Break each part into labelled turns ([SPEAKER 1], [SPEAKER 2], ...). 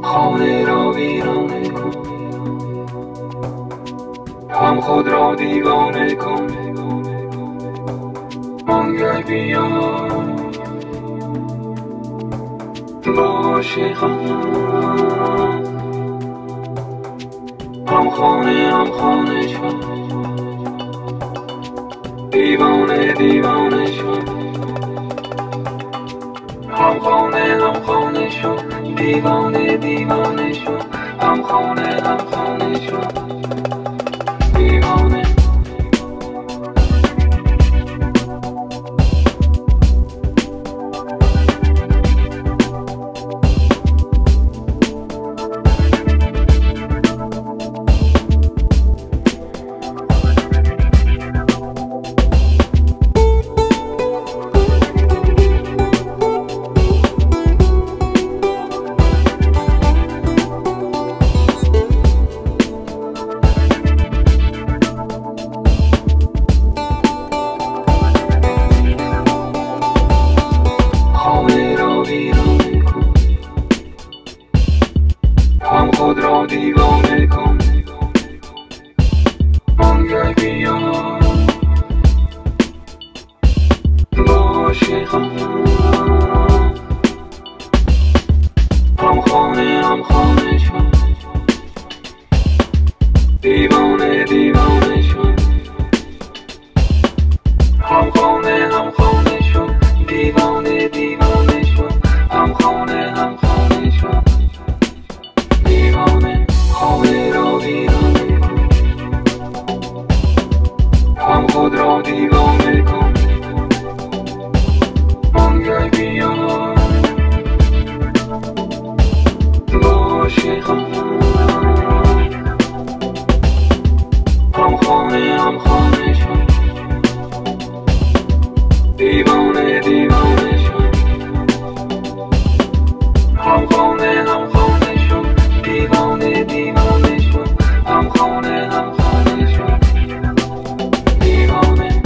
[SPEAKER 1] خانه را ویرانه کن، هم خود را دیوانه کن. آنگه بیا عاشقان، هم خانه شد، دیوانه شد. هم خانه شد، دیوانه شد. هم خانه شد، دیوانه. هم خود را دیوانه کن. آنگه بیا عاشقان، هم خانه شد، دیوانه شد. هم خانه شد، دیوانه شد. هم خانه شد، دیوانه. خانه را ویرانه کن، هم خود را دیوانه کن. آنگه بیا عاشقان، هم خانه شد، دیوانه شد. هم خانه شد، دیوانه شد. هم خانه شد، دیوانه.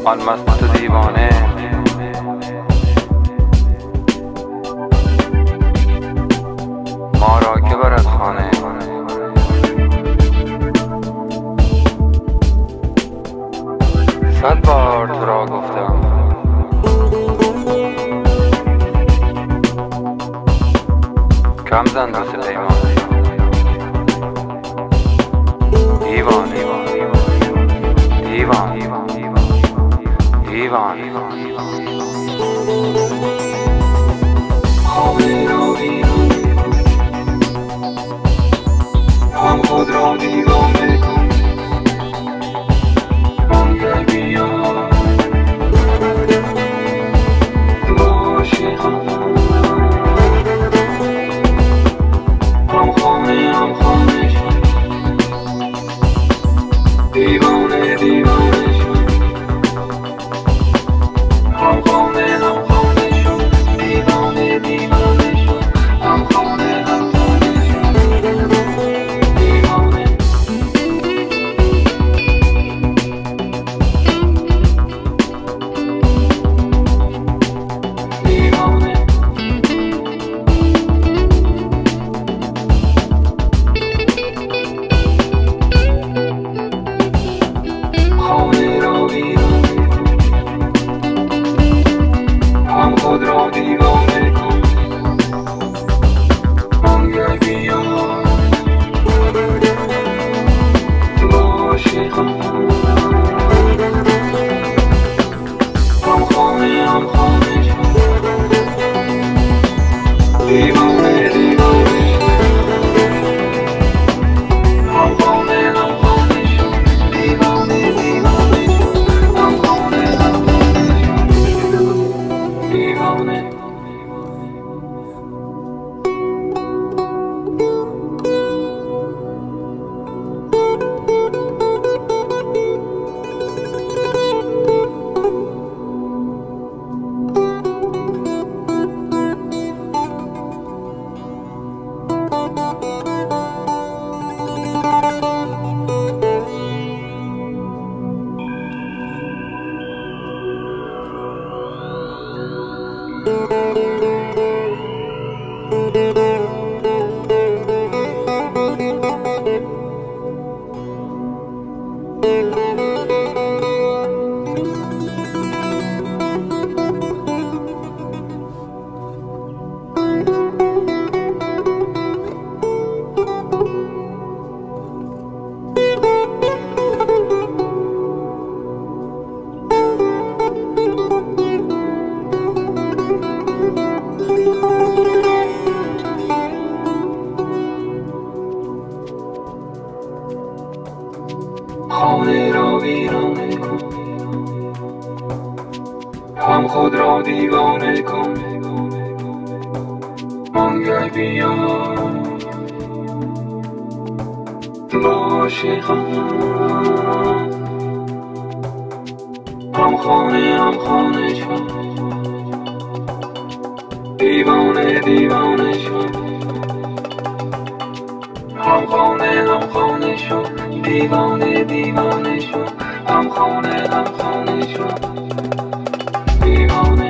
[SPEAKER 1] آن مست دیوانه
[SPEAKER 2] صد بار تو را گفتم کم زن دست پیمان دیوان دیوان دیوان
[SPEAKER 1] خانه را ویران هم خود را دیوانه کن منگر بیا عاشقان هم خانه شد دیوانه شد هم خانه شد دیوانه شد هم خانه شد دیوانه خانه را ویران هم خود را دیوانه کن منگر بیا عاشقان هم خانه شد دیوانه شد هم خانه شد دیوانه شد هم خانه شد دیوانه خانه را ویرانه کن هم خود را دیوانه کن منگر بیا عاشقان هم خانه شد دیوانه شد هم خانه شد دیوانه شد هم خانه شد دیوانه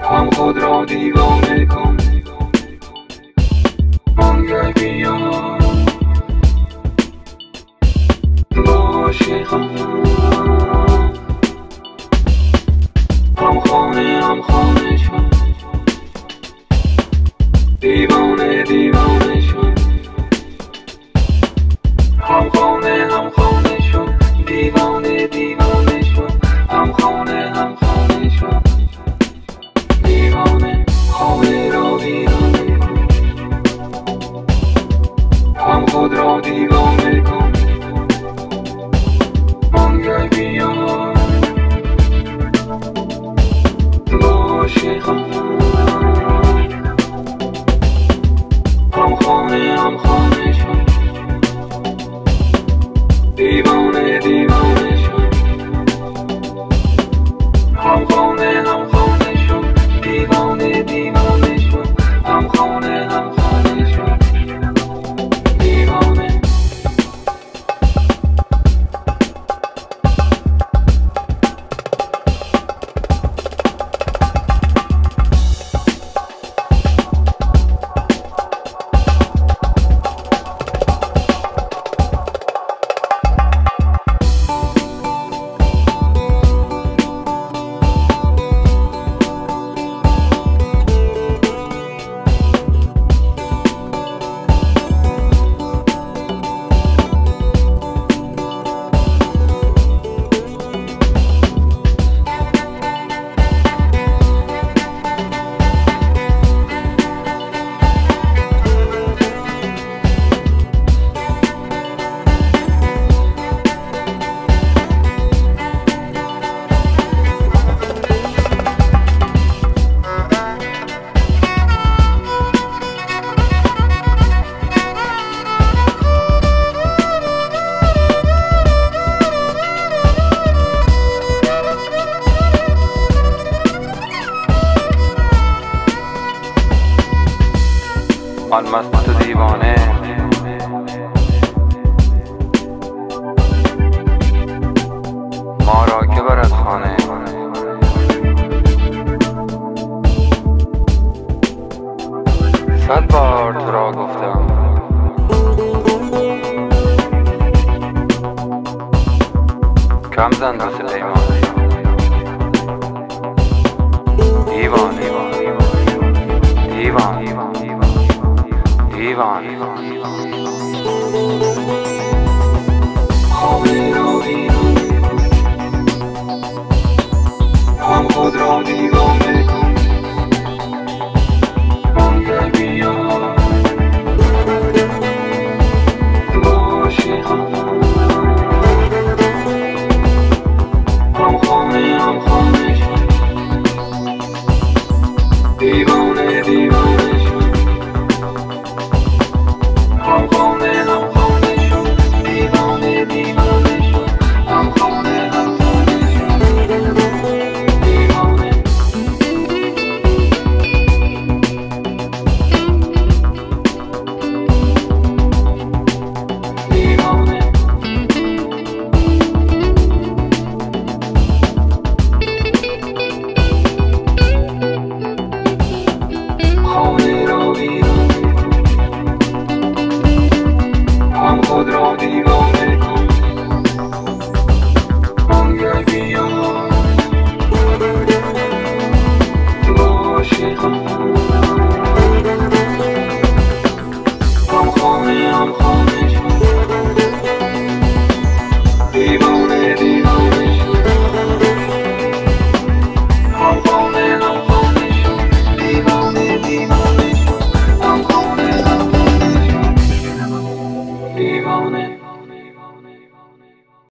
[SPEAKER 1] هم خود را دیوانه کن منگر بیا عاشقان هم خانه شد دیوانه شد هم خانه شد دیوانه شد هم خانه شد دیوانه خانه را ویرانه کن هم خود را دیوانه کن منگر بیا عاشقان
[SPEAKER 2] آن مست و دیوانه ما را که برد خانه. صد بار تو را گفتم کم زن دو سه پیمانه. دیوان دیوان دیوان
[SPEAKER 1] خانه را ویران هم خود را دیوان